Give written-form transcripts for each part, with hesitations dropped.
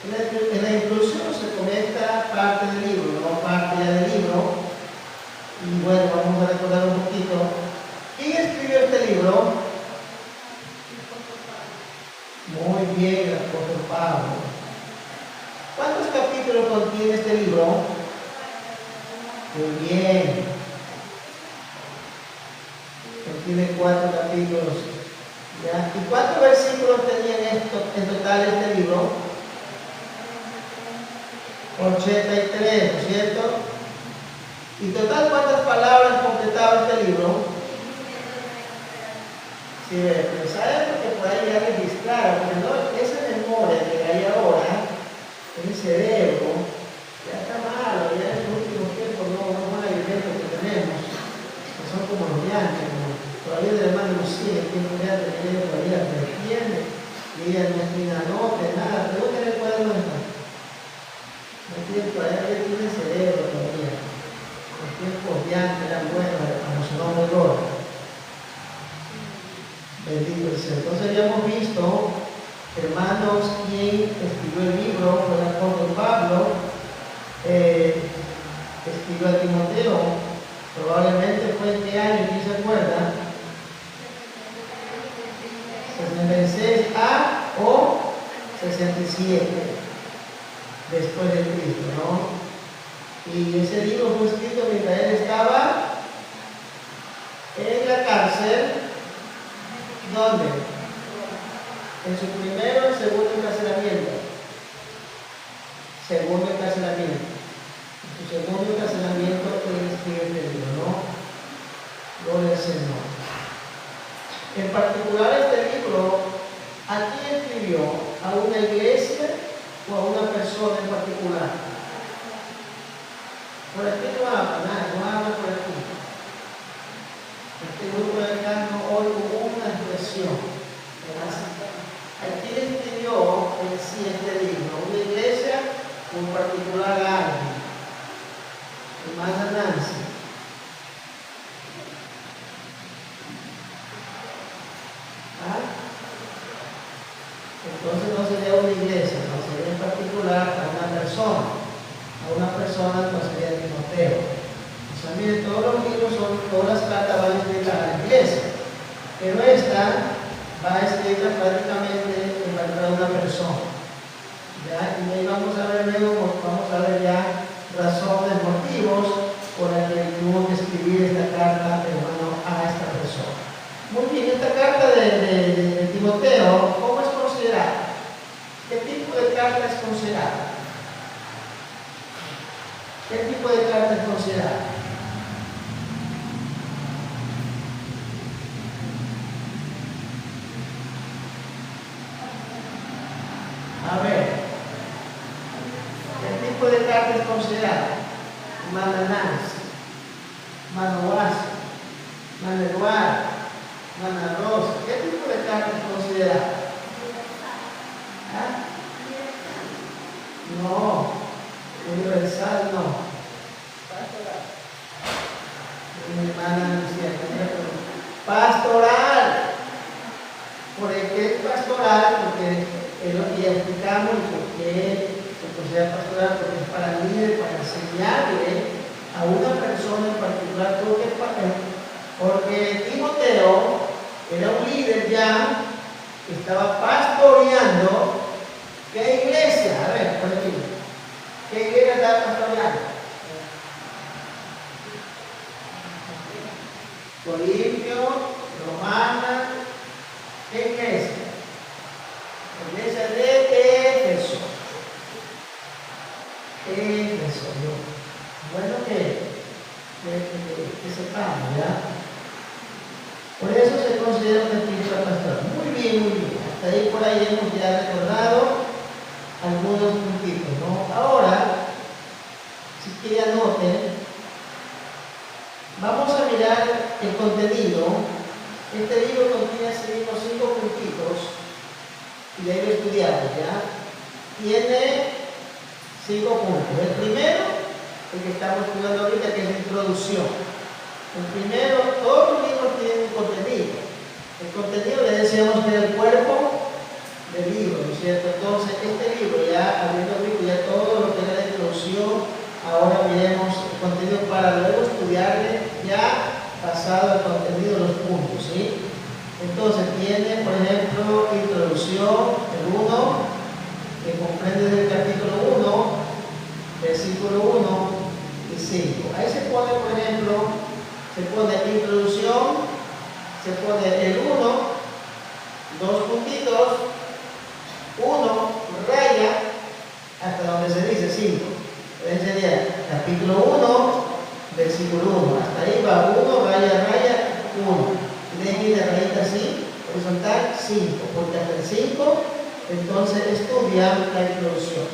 En la introducción se comenta parte del libro, no parte ya del libro. Y bueno, vamos a recordar un poquito. ¿Quién escribió este libro? Muy bien, el apóstol Pablo. ¿Cuántos capítulos contiene este libro? Muy bien. Contiene 4 capítulos. ¿Ya? ¿Y cuántos versículos tenía en total este libro? 83, ¿no es cierto? ¿Y total cuántas palabras completaba este libro? Sí, pero ¿sabe? Porque por ahí ya registraron, porque no, esa memoria que hay ahora en el cerebro ya está malo, ya en los últimos tiempos no van a vivir lo que tenemos, que son como los de antes, como todavía el hermano Lucía, tiene un día de leer todavía, pero tiene, y ella no tiene nota, nada, pero que el cuaderno está. No tiene todavía, tiene cerebro todavía. Los tiempos de antes eran buenos, como su nombre Lord. Bendito el Señor. Entonces ya hemos visto, hermanos, quién escribió el libro, fue el apóstol Pablo, escribió a Timoteo, probablemente fue en qué año, ¿quién se acuerda? 66 a o 67 después de Cristo, ¿no? Y ese libro fue escrito mientras él estaba en la cárcel. ¿Dónde? En su primero y segundo encarcelamiento. Segundo encarcelamiento. En su segundo encarcelamiento él escribe este libro, ¿no? Gloria al Señor. En particular este libro, ¿a quién escribió? ¿A una iglesia o a una persona en particular? Por aquí no habla nada, no habla por aquí. Este grupo de acá no oigo una expresión. ¿A quién escribió el siguiente libro? ¿Una iglesia o en particular a alguien? Hermana Nancy. Entonces no sería una iglesia, no sería en particular a una persona no sería Timoteo. O sea, miren, todos los libros todas las cartas van escritas a la iglesia, pero esta va escrita prácticamente en particular a una persona. ¿Ya? Y ahí vamos a ver luego, vamos a ver ya razones, motivos por las que tuvo que escribir esta carta, hermano, a esta persona. Muy bien, esta carta de Timoteo, ¿cómo es considerada? ¿Qué tipo de carta es considerada? ¿Qué tipo de carta es considerada? A ver, ¿qué tipo de carta es considerada? Hermana Nancy, hermano Guaso, hermano Eduardo, hermana Rosa, ¿qué tipo de carta es considerada? ¿Ah? No, universal no. Mi hermana Lucía, pastoral. ¿Por qué pastoral? Porque es lo que ya explicamos, porque se considera pastoral, porque es para líder, para enseñarle a una persona en particular, porque Timoteo era un líder ya, que estaba pastoreando. ¿Qué iglesia? A ver, por aquí. ¿Qué iglesia estaba pastoreando? Corintio, Romana, ¿qué iglesia? La iglesia de Éfeso. Éfeso, bueno que sepamos, ¿ya? Por eso se considera una escritura pastoral. Muy bien, muy bien. Hasta ahí por ahí hemos ya recordado algunos puntitos, ¿no? Ahora, si quiere anoten, vamos a mirar el contenido. Este libro contiene así unos 5 puntitos y debe estudiarlo, ¿ya? Tiene 5 puntos. El primero, el que estamos estudiando ahorita, que es la introducción. El primero, todos los libros tienen contenido. El contenido le decíamos que era el cuerpo del libro, ¿no es cierto? Entonces, este libro ya ya habiendo visto ya todo lo que era la introducción, ahora miremos el contenido para luego estudiarle ya basado al contenido de los puntos, ¿sí? Entonces tiene, por ejemplo, introducción, el 1, que comprende del capítulo 1, versículo 1 y 5. Ahí se pone, por ejemplo, se pone introducción, se pone el 1, 2 puntitos, 1, raya, hasta donde se dice 5. Entonces sería capítulo 1, versículo 1. Hasta ahí va 1, raya, raya, 1. Y de aquí de rayita así, horizontal, 5. Porque hasta el 5, entonces estudia la introducción.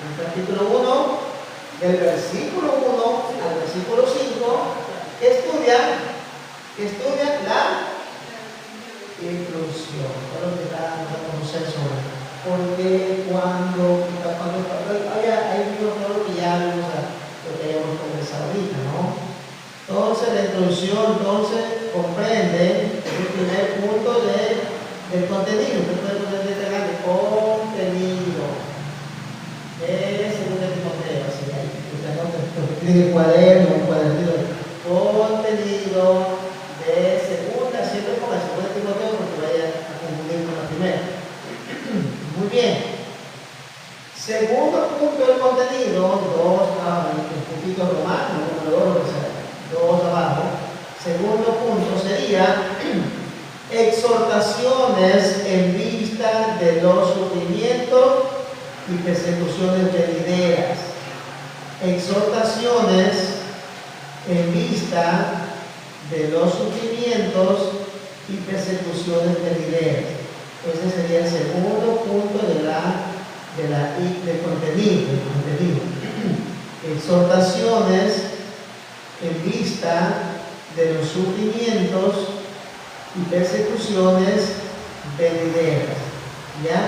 En el capítulo 1, del versículo 1 al versículo 5, estudia la introducción. Claro que está a conocer sobre. Porque cuando hay libros que ya vimos lo que hayamos conversado ahorita, ¿no? Entonces la introducción comprende el primer punto del contenido. Usted puede poner de contenido de segunda Timoteo, así ahí. Usted anota, escribe el cuaderno, un cuadernito de contenido de segunda, siempre con la segunda Timoteo porque vaya a confundir con la primera. Muy bien. Segundo punto del contenido, 2 abajo, el puntito romano, número 2 abajo. Segundo punto sería exhortaciones en vista de los sufrimientos y persecuciones venideras. Exhortaciones en vista de los sufrimientos y persecuciones venideras. Ese sería el segundo punto del contenido. Exhortaciones en vista de los sufrimientos y persecuciones venideras. ¿Ya?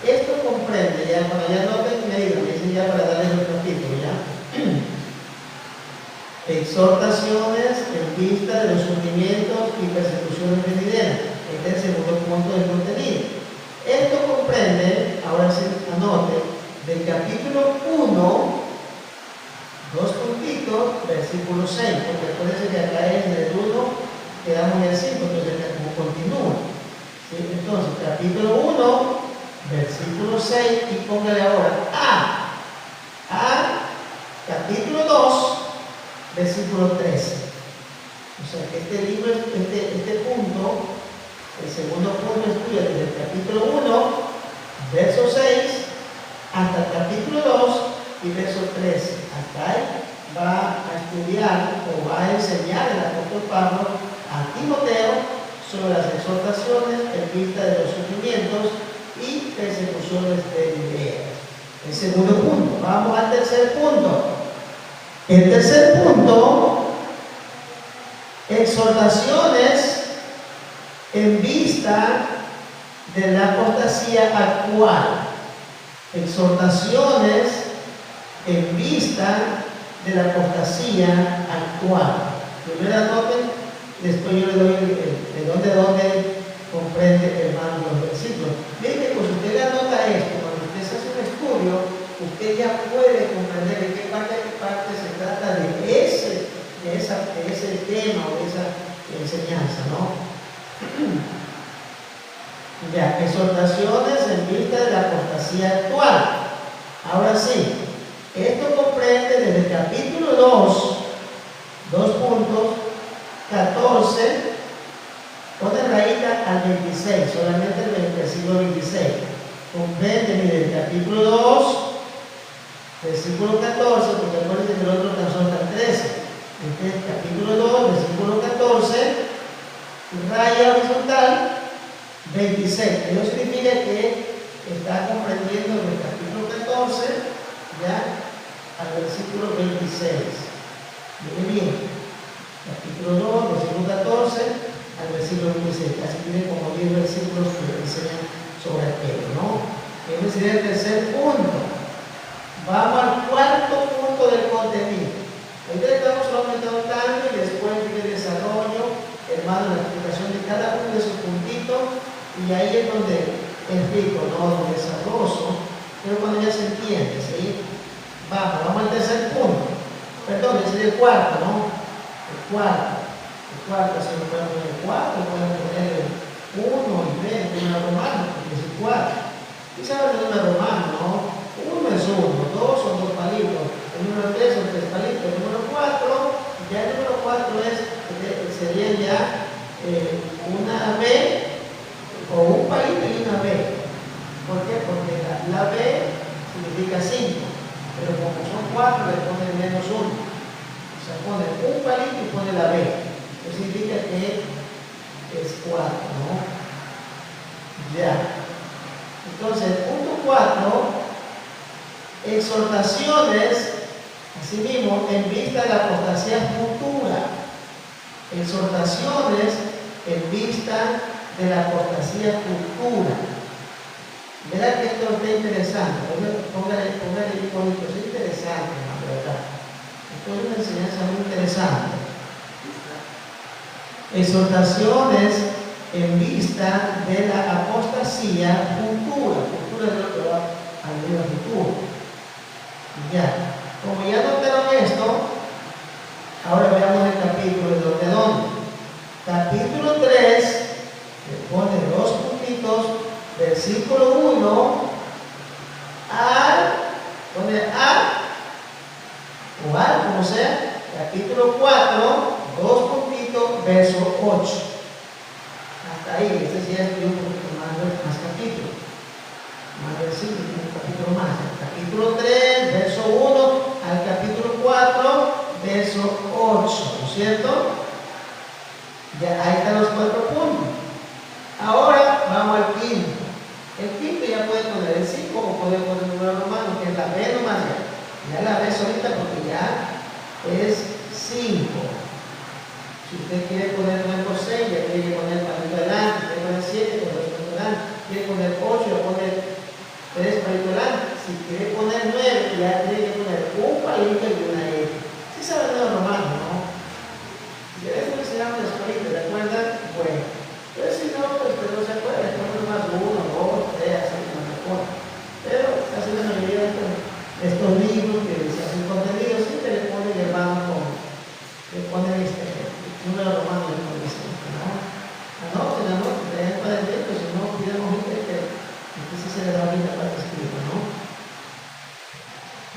Esto comprende, ya para allá noten, me dicen ya para darles el capítulo, ¿ya? Exhortaciones en vista de los sufrimientos y persecuciones venideras. Este es el segundo punto del contenido. Esto comprende, ahora sí anote, del capítulo 1, 2 puntitos, versículo 6, porque acuérdense que acá es del 1, quedamos en el 5, entonces acá como continúa. ¿Sí? Entonces, capítulo 1, versículo 6, y póngale ahora a capítulo 2, versículo 13. O sea que este libro, este punto, el segundo punto estudia desde el capítulo 1, verso 6, hasta el capítulo 2 y verso 13. Hasta ahí va a estudiar o va a enseñar el apóstol Pablo a Timoteo sobre las exhortaciones en vista de los sufrimientos y persecuciones venideras. El segundo punto. Vamos al tercer punto. El tercer punto, exhortaciones en vista de la apostasía actual. Exhortaciones en vista de la apostasía actual. Primero anoten, después yo le doy de dónde comprende el mando de los versículos. Miren que pues usted anota esto, cuando usted se hace un estudio, usted ya puede comprender de qué parte se trata de ese tema o de esa enseñanza, ¿no? Ya, exhortaciones en vista de la apostasía actual. Ahora sí, esto comprende desde el capítulo 2 puntos, 14, pone rayita al 26, solamente el versículo 26. Comprende, mire, el capítulo 2, versículo 14, porque acuérdense que el otro alcanzó hasta el 13. Este es capítulo 2, versículo 14, raya horizontal, 26. Eso significa que está comprendiendo del capítulo 14 ya al versículo 26. Miren bien, capítulo 2, versículo 14 al versículo 26. Casi tiene como 10 versículos que enseñan sobre aquello, ¿no? Ese sería el tercer punto. Vamos al cuarto punto del contenido. Ahorita estamos solamente notando y después viene el desarrollo, hermano, la explicación de cada uno de esos puntitos, y ahí es donde explico, ¿no? Donde desarrollo pero cuando ya se entiende, ¿sí? Vamos al tercer punto. Perdón, ese es el cuarto, ¿no? El cuarto, si no pueden poner el 4, pueden poner el 1 y 3, el número romano, porque es el 4. ¿Y saben el número romano, no? 1 es 1, 2 son 2 palitos, el número 3 son 3 palitos, el número 4, ya el número 4 sería ya una B o un palito y una B. ¿Por qué? Porque la B significa 5, pero como son 4 le ponen menos 1. O sea, pone un palito y pone la B. Eso significa que es 4, ¿no? Ya. Entonces, punto 4, exhortaciones, asimismo, en vista de la apostasía futura. Exhortaciones en vista de la apostasía futura. Verá que esto está interesante. Póngale el iconito, es interesante, la verdad. Esto es una enseñanza muy interesante. Exhortaciones en vista de la apostasía futura. Futura es lo que va al día futuro. Ya. Como ya notaron esto, ahora veamos el capítulo de dónde. Capítulo 3, le pone 2 puntitos, versículo 1 pone o al, como sea, capítulo 4, 2 puntitos, verso 8. Hasta ahí, este sí es un poquito más capítulo, más versículo, un capítulo más. Capítulo 3, verso 1 al capítulo 4, verso 8, ¿no es cierto? Ya ahí están los 4 puntos. Ahora vamos al quinto. El quinto ya puede poner el 5 o puede poner el número romano, que es la B nomás ya. Ya la B solita porque ya es 5. Si usted quiere poner 9 por 6, ya tiene que poner palito adelante. Quiere poner 7, con 2 palitos adelante. Quiere poner 8, ya pone 3 palitos adelante. Si quiere poner 9, ya tiene que poner un palito y una F. Si sabe el número romano, ¿no? Y eso le enseñamos las palitos, ¿de acuerdo? Bueno. Pero si no, pues no se puede. Ponemos más 1, 2, 3, así como mejor. Pero casi la mayoría de estos libros que se hacen contenido siempre le ponen el hermano con, le ponen número romano y le ponen anoten, lean para el texto, si no, pidamos que entonces se le da bien la parte escrita, ¿no?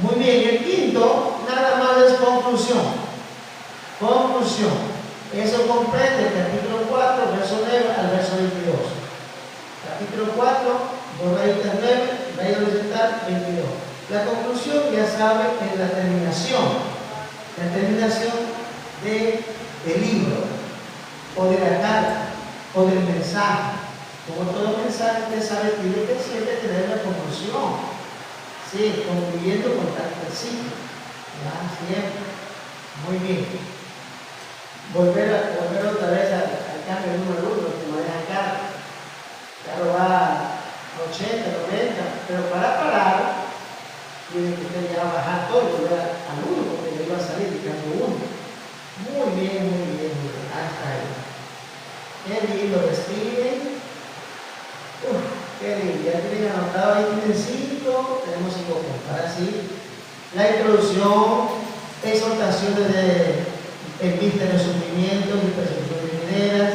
Muy bien, el quinto, nada más es conclusión. Conclusión. Eso comprende el capítulo 4, verso 9 al verso 22. Capítulo 4, 2 rayitas 9, rayita horizontal 22. La conclusión, ya saben, es la terminación. La terminación del libro, o de la carta, o del mensaje. Como todo mensaje, usted sabe, tiene que siempre tener la conclusión. Sí, concluyendo con tal versículo. ¿Ya? Siempre. Muy bien. Volver otra vez al cambio número 1, que maneja el carro. El carro va a 80, 90, pero para parar, tiene que usted ya bajar todo y volver al 1, porque le iba a salir el cambio 1. Muy bien, hasta ahí. Qué lindo lo escriben. Qué lindo, ya tienen anotado ahí, tienen 5, tenemos 5 puntos. Ahora sí, la introducción, exhortaciones en vista de los sufrimientos y persecuciones venideras,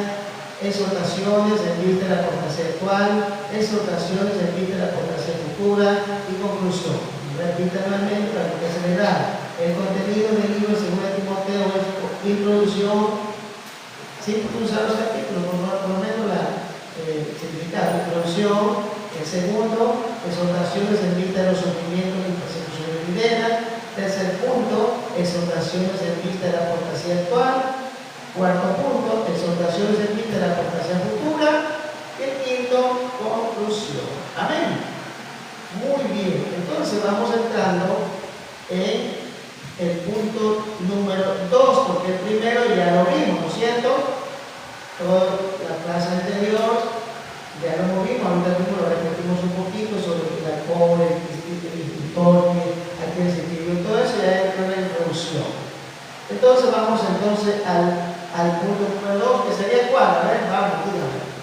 exhortaciones en vista de la apostasía actual, exhortaciones en vista de la apostasía futura y conclusión. Repita nuevamente para que se le da. El contenido del libro según Timoteo es introducción, siempre usar los capítulos, por lo menos el significado, introducción. El segundo, exhortaciones en vista de los sufrimientos y persecuciones venideras. Tercer punto, exhortaciones en vista de la apostasía actual. Cuarto punto, exhortaciones en vista de la apostasía futura. Y el quinto, conclusión. Amén. Muy bien, entonces vamos entrando en el punto número 2, porque el primero ya lo vimos, ¿no es cierto? Toda la clase anterior ya lo vimos, ahorita mismo lo repetimos un poquito sobre la cobre, el escritor, a quien se escribió, todo eso ya es una introducción. Entonces vamos al punto número 2, que sería ¿cuál? A ver, vamos, dígame.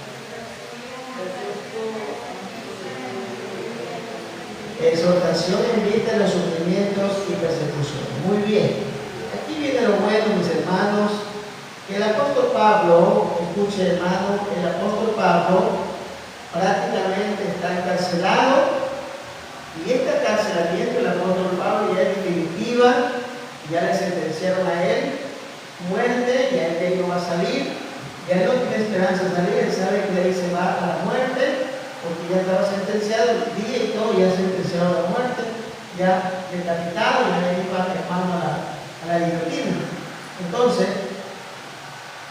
Exhortación en vista de los sufrimientos y persecuciones. Muy bien. Aquí viene lo bueno, mis hermanos, que el apóstol Pablo, escuche hermano, el apóstol Pablo prácticamente está encarcelado, y este encarcelamiento del apóstol Pablo ya es definitiva, ya le sentenciaron a él muerte, ya él no va a salir, ya no tiene esperanza de salir, él sabe que de ahí se va a la muerte, porque ya estaba sentenciado el día y todo, ya sentenciado a la muerte, ya decapitado, ya le iba hermano a la guillotina. Entonces,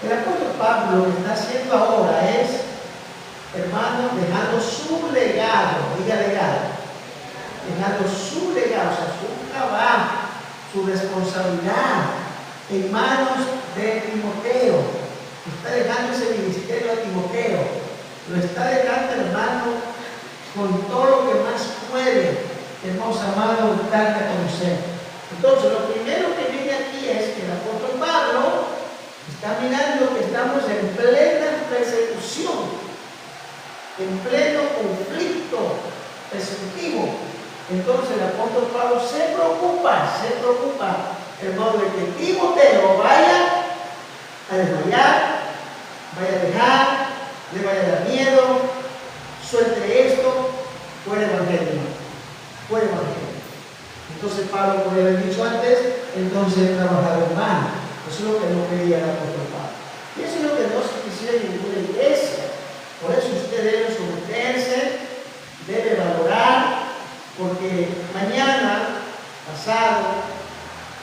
el apóstol Pablo lo que está haciendo ahora es, hermano, dejando su legado, diga legado, dejando su legado, o sea, su trabajo, su responsabilidad en manos de Timoteo. Está dejando ese ministerio a Timoteo, lo está dejando, hermano, con todo lo que más puede, hermanos amados, darle a conocer. Entonces, lo primero que viene aquí es que el apóstol Pablo está mirando que estamos en plena persecución, en pleno conflicto persecutivo. Entonces el apóstol Pablo se preocupa, hermano, de que Timoteo vaya a desmayar, vaya a dejar, le vaya a dar miedo, suelte esto, fuera evangelio. Entonces Pablo, como le he dicho antes, entonces trabajaba en vano. Eso es lo que no quería el apóstol Pablo. Y eso es lo que no se quisiera en ninguna iglesia. Por eso usted debe someterse, debe valorar, porque mañana, pasado,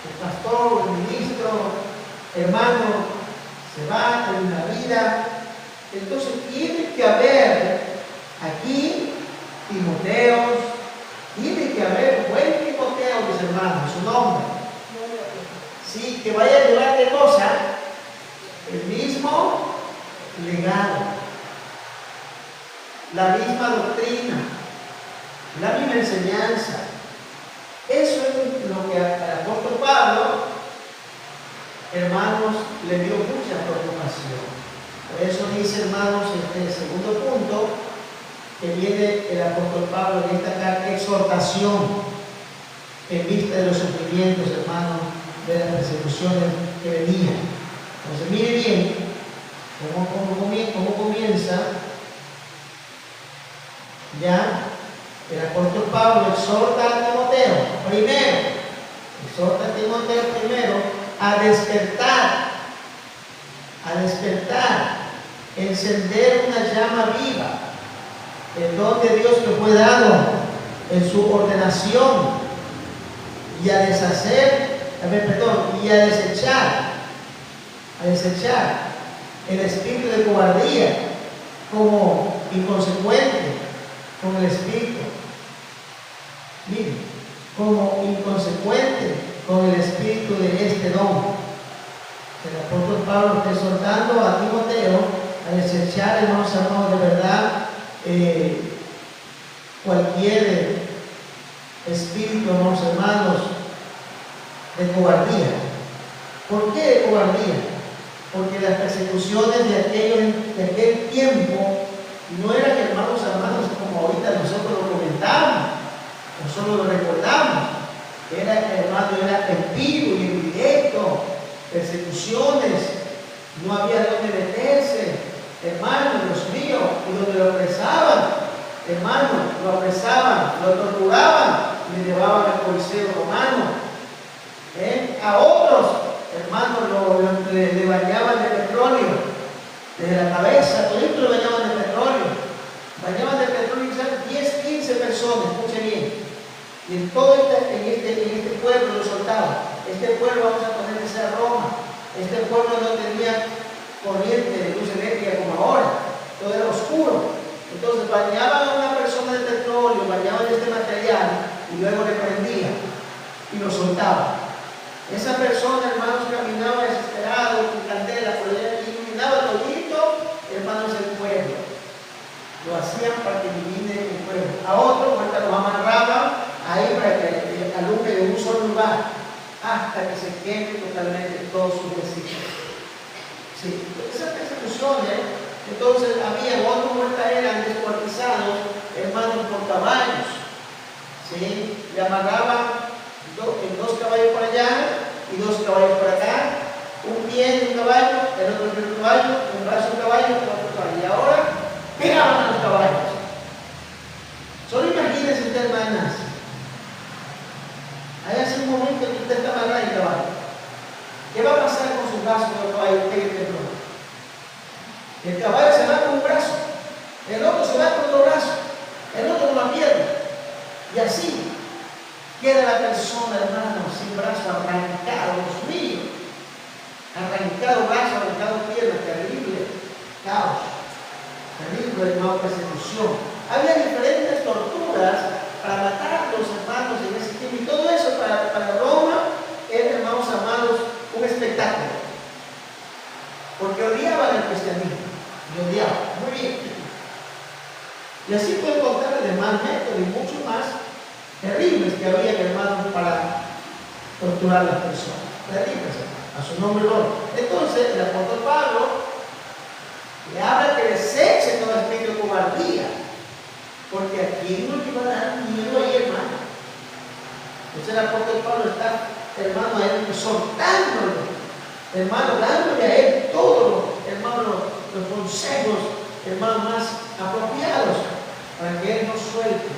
el pastor, el ministro, hermano, se va en la vida. Entonces tiene que haber aquí Timoteos, tiene que haber buen Timoteo, mis hermanos, su nombre. Sí, que vaya a llevar de cosa el mismo legado, la misma doctrina, la misma enseñanza. Eso es lo que al apóstol Pablo, hermanos, le dio mucha preocupación. Por eso dice, hermanos, en el segundo punto, que viene el apóstol Pablo en esta carta, exhortación en vista de los sufrimientos, hermanos, de las persecuciones que venían. Entonces, mire bien cómo comienza ya el apóstol Pablo exhorta a Timoteo primero a despertar, encender una llama viva, el don de Dios que fue dado en su ordenación, y a desechar el espíritu de cobardía como inconsecuente con el espíritu. Miren, como inconsecuente con el espíritu de este don. El apóstol Pablo está exhortando a Timoteo a desechar, hermanos amados, de verdad, cualquier espíritu, hermanos, de cobardía. ¿Por qué de cobardía? Porque las persecuciones de aquel tiempo no eran, hermanos amados, como ahorita nosotros lo comentamos, nosotros lo recordamos. Era en vivo y en directo, persecuciones, no había donde meterse, hermano, Dios mío, y donde lo apresaban, hermano, lo apresaban, lo torturaban, y le llevaban al Coliseo romano. A otros, hermanos, le bañaban de petróleo, desde la cabeza, todo esto lo bañaban de petróleo. Bañaban de petróleo quizás 10, 15 personas, escuchen bien. Y en todo este pueblo lo soltaban. Este pueblo, vamos a poner que sea Roma. Este pueblo no tenía corriente de luz eléctrica como ahora. Todo era oscuro. Entonces bañaban a una persona de petróleo, bañaban de este material y luego le prendían y lo soltaban. Esa persona, hermanos, caminaba desesperado con candela, pero iluminaba todito, hermanos, el pueblo. Lo hacían para que ilumine el pueblo. A otro, ahorita los amarraban ahí para que alumbre de un solo lugar, hasta que se queme totalmente todos sus vestidos. Sí, esas persecuciones, entonces había otros muertos, eran descuartizados, hermanos, por caballos. ¿sí? Le amarraban dos caballos por allá y dos caballos por acá, un pie en un caballo, el otro en otro caballo, un brazo en un caballo, el otro caballo. Y ahora pegaban a los caballos. Solo imagínense usted, hermanas. Hay hace un momento que usted está amarrado en el caballo. ¿Qué va a pasar con su brazo cuando el caballo pegue el temblor? El caballo se va con un brazo, el otro se va con otro brazo, el otro con la pierna. Y así queda la persona, hermano, sin brazo, arrancado, Dios mío. Arrancado brazo, arrancado pierna, terrible caos, terrible, hermano, persecución. Había diferentes torturas para matar a los hermanos en ese tiempo, y todo eso para Roma era, hermanos amados, un espectáculo, porque odiaban el cristianismo, lo odiaban, muy bien. Y así puedo contar de más métodos y mucho más terribles que había, hermanos, para torturar a las personas. Terribles, a su nombre, Lord. Entonces, el apóstol Pablo le habla que deseche todo espíritu de cobardía, porque aquí no le va a dar miedo ahí, hermano. Entonces, el apóstol Pablo está, hermano, a él exhortándolo, hermano, dándole a él todos, hermano, los consejos, hermano, más apropiados para que él no suelte,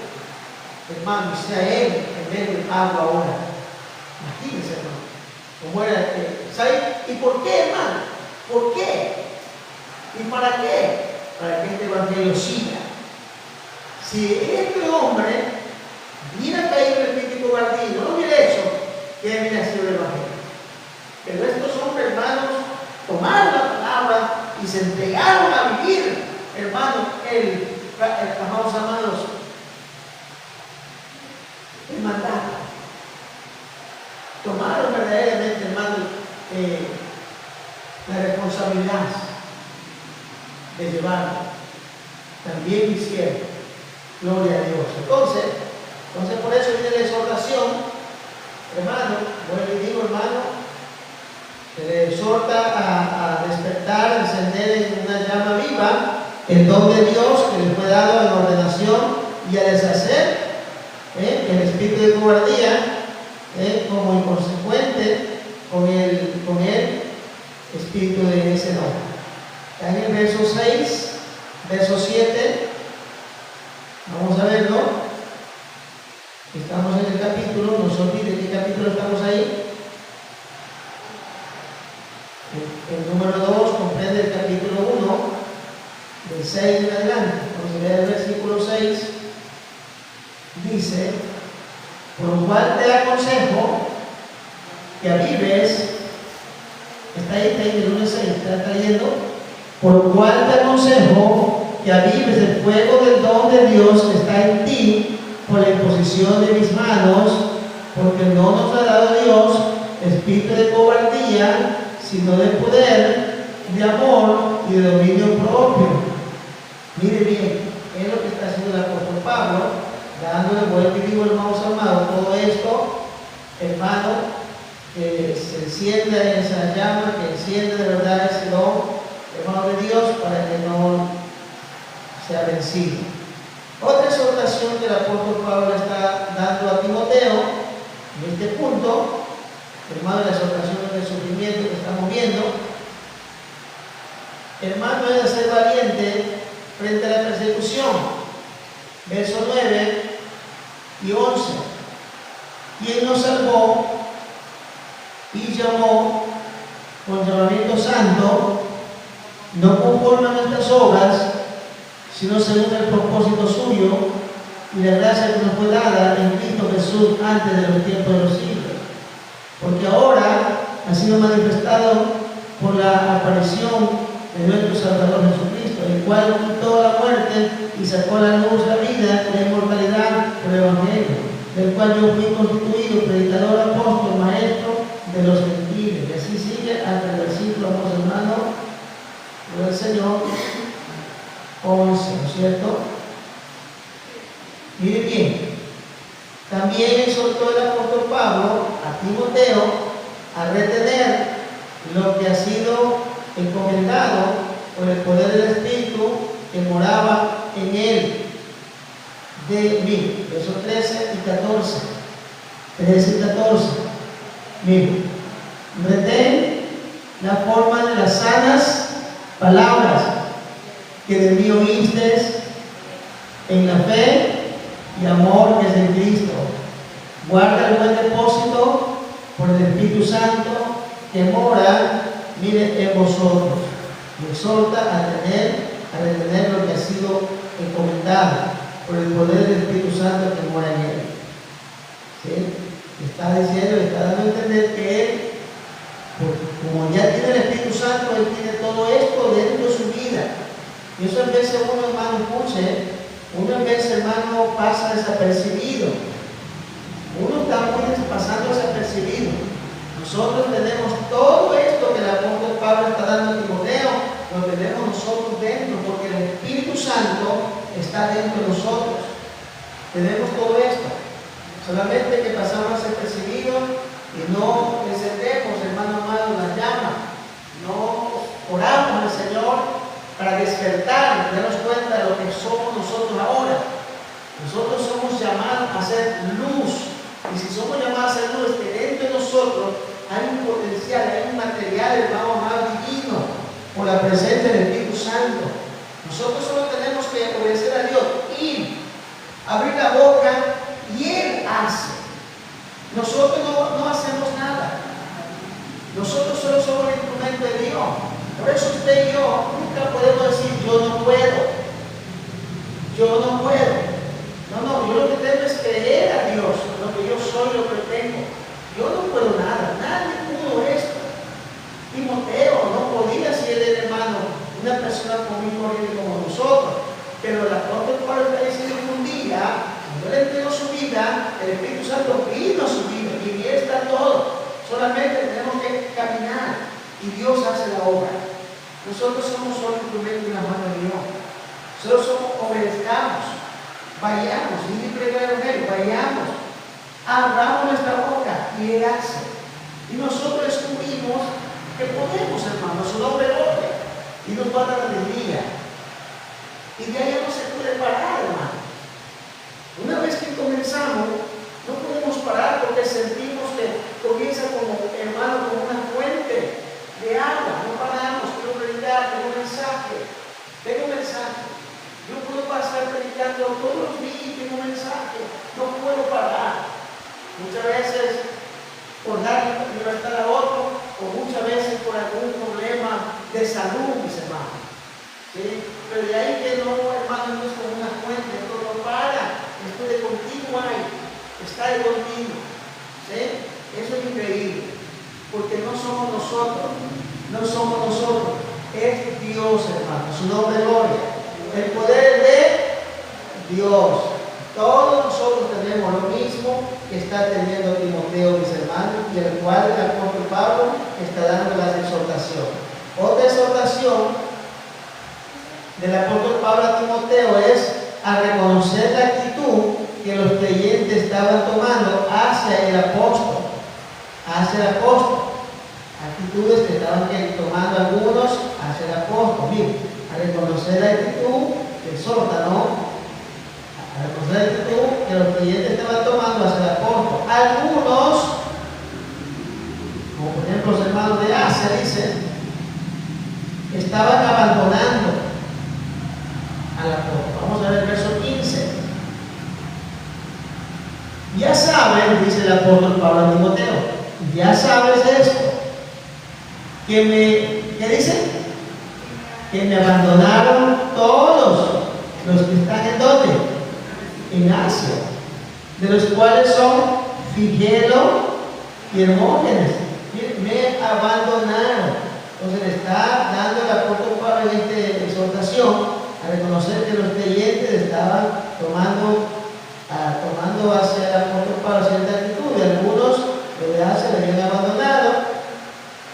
hermano, y sea él en medio del agua ahora. Imagínense, hermano, cómo era ¿sabe? ¿Y por qué, hermano? ¿Por qué? ¿Y para qué? Para que este evangelio siga. Si este hombre hubiera caído en el espíritu de cobardía, no lo hubiera hecho, ¿qué hubiera sido el evangelio? Pero estos hombres, hermanos, tomaron la palabra y se entregaron a vivir, hermano, amados amados, el mandato. Tomaron verdaderamente, hermano, la responsabilidad de llevarlo. También hicieron. Gloria a Dios. Entonces por eso viene la exhortación, hermano. Bueno, le digo, hermano, se le exhorta a despertar, a encender en una llama viva el don de Dios que le fue dado en ordenación, y a deshacer el espíritu de cobardía, como inconsecuente con el espíritu de ese don. Está en el verso 6, verso 7. Vamos a verlo. Estamos en el capítulo, no se olvide qué capítulo estamos ahí. El número 2 comprende el capítulo 1, del 6 en adelante. Cuando se lee el versículo 6, dice: por lo cual te aconsejo que avives. Está ahí del 1 al 6, está leyendo. Por lo cual te aconsejo que avives el fuego del don de Dios que está en ti por la imposición de mis manos, porque no nos ha dado Dios espíritu de cobardía, sino de poder, de amor y de dominio propio. Mire bien, es lo que está haciendo el apóstol Pablo, dándole vuelta y digo, hermanos amados, todo esto, hermano, que se encienda esa llama, que encienda de verdad ese don, hermano de Dios, para que no sea vencido. Otra exhortación que el apóstol Pablo está dando a Timoteo en este punto, hermano, la exhortación del sufrimiento que estamos viendo, hermano, es de ser valiente frente a la persecución. Verso 9 y 11. Quien nos salvó y llamó con llamamiento santo, no conforme a nuestras obras, sino según el propósito suyo y la gracia que nos fue dada en Cristo Jesús antes de los tiempos de los siglos. Porque ahora ha sido manifestado por la aparición de nuestro Salvador Jesucristo, el cual quitó la muerte y sacó a la luz la vida y la inmortalidad por el Evangelio, del cual yo fui constituido predicador, apóstol, maestro de los gentiles. Y así sigue hasta el versículo, hermano, del Señor 11, ¿no es cierto? Mire bien, también exhortó el apóstol Pablo a Timoteo a retener lo que ha sido encomendado por el poder del Espíritu que moraba en él, de mí. Versos 13 y 14. 13 y 14. Mire, retén la forma de las sanas palabras que de mí oíste en la fe y amor que es en Cristo. Guarda el buen depósito por el Espíritu Santo que mora, mire, en vosotros. Y exhorta a retener lo que ha sido encomendado por el poder del Espíritu Santo que mora en él. ¿Sí? Está diciendo, está dando a entender que él, como ya tiene el Espíritu Santo, él tiene todo esto dentro de su vida. Y eso en vez de uno, hermano, escuche, uno en vez, hermano, pasa desapercibido. Uno está muy pasando desapercibido. Nosotros tenemos todo esto que el apóstol Pablo está dando a Timoteo, lo tenemos nosotros dentro, porque el Espíritu Santo está dentro de nosotros. Tenemos todo esto. Solamente que pasamos desapercibidos y no encendemos, hermano amado, la llama. No oramos al Señor para despertar y darnos cuenta de lo que somos nosotros ahora. Nosotros somos llamados a ser luz. Y si somos llamados a ser luz, que dentro de nosotros hay un potencial, hay un material, hermano amado, divino, por la presencia del Espíritu Santo. Nosotros solo tenemos que obedecer a Dios, ir, abrir la boca y Él hace. Nosotros no hacemos nada. Nosotros solo somos el instrumento de Dios. Por eso usted y yo nunca podemos decir yo no puedo. Yo no puedo. No, yo lo que tengo es creer a Dios, lo que yo soy, lo que tengo. Yo no puedo nada, nadie pudo esto. Timoteo no podía ser el hermano, una persona común y corriente como nosotros. Pero el apóstol Pablo está diciendo que un día, cuando él entregó su vida, el Espíritu Santo vino a su vida y él está todo. Solamente tenemos que caminar y Dios hace la obra. Nosotros somos solo instrumentos en la mano de Dios. Solo obedezcamos. Vayamos, y pregar en él, vayamos, abramos nuestra boca y Él hace. Y nosotros descubrimos que podemos, hermano, su nombre gloria y nos va a dar alegría. Y de ahí ya no se puede parar, hermano. Una vez que comenzamos, no podemos parar porque sentimos que comienza como, hermano, como una fuente de agua. No paramos, quiero predicar, tengo un mensaje. Yo puedo pasar predicando todos los días, tengo un mensaje, no puedo parar. Muchas veces por dar libertad a otro, o muchas veces por algún problema de salud, mis hermanos. ¿Sí? Pero de ahí que no, hermano, no es como una fuente, esto no para, esto de continuo hay, está de continuo. ¿Sí? Eso es increíble, porque no somos nosotros, es Dios, hermano, su nombre es gloria. El poder de Dios. Todos nosotros tenemos lo mismo que está teniendo Timoteo, mis hermanos, y el cual el apóstol Pablo está dando la exhortación. Otra exhortación del apóstol Pablo a Timoteo es a reconocer la actitud que los creyentes estaban tomando hacia el apóstol. Actitudes que estaban tomando algunos hacia el apóstol. Miren, a reconocer la actitud que exhorta, ¿no? A reconocer la actitud que los creyentes estaban tomando hacia el apóstol. Algunos, como por ejemplo los hermanos de Asia, dicen, estaban abandonando al apóstol. Vamos a ver el verso 15. Ya saben, dice el apóstol Pablo a Timoteo, ya sabes esto, ¿qué dicen? Que me abandonaron todos los que están en ¿dónde? En Asia, de los cuales son Figelo y Hermógenes. Me abandonaron. Entonces le está dando el apóstol Pablo en esta exhortación a reconocer que los creyentes estaban tomando hacia el apóstol Pablo cierta actitud, y algunos lo de Asia le habían abandonado,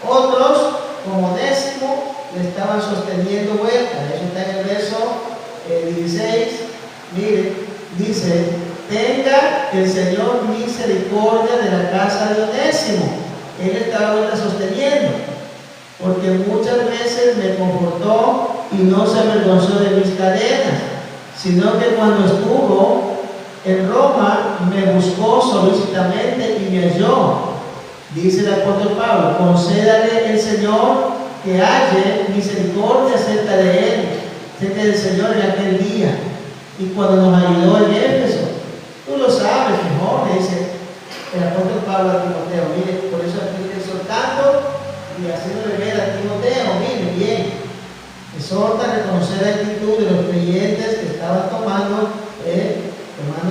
otros como Onésimo le estaban sosteniendo vuelta. Eso está en el verso 16. Mire, dice: tenga el Señor misericordia de la casa de Onésimo. Él estaba vuelta sosteniendo, porque muchas veces me confortó y no se avergonzó de mis cadenas, sino que cuando estuvo En Roma me buscó solícitamente y me halló. Dice el apóstol Pablo, concédale el Señor que halle misericordia cerca de él, cerca del Señor en aquel día. Y cuando nos ayudó en Éfeso, tú lo sabes mejor, le dice el apóstol Pablo a Timoteo. Mire, por eso aquí está exhortando y haciéndole ver a Timoteo, mire bien, exhorta a reconocer la actitud de los creyentes que estaban tomando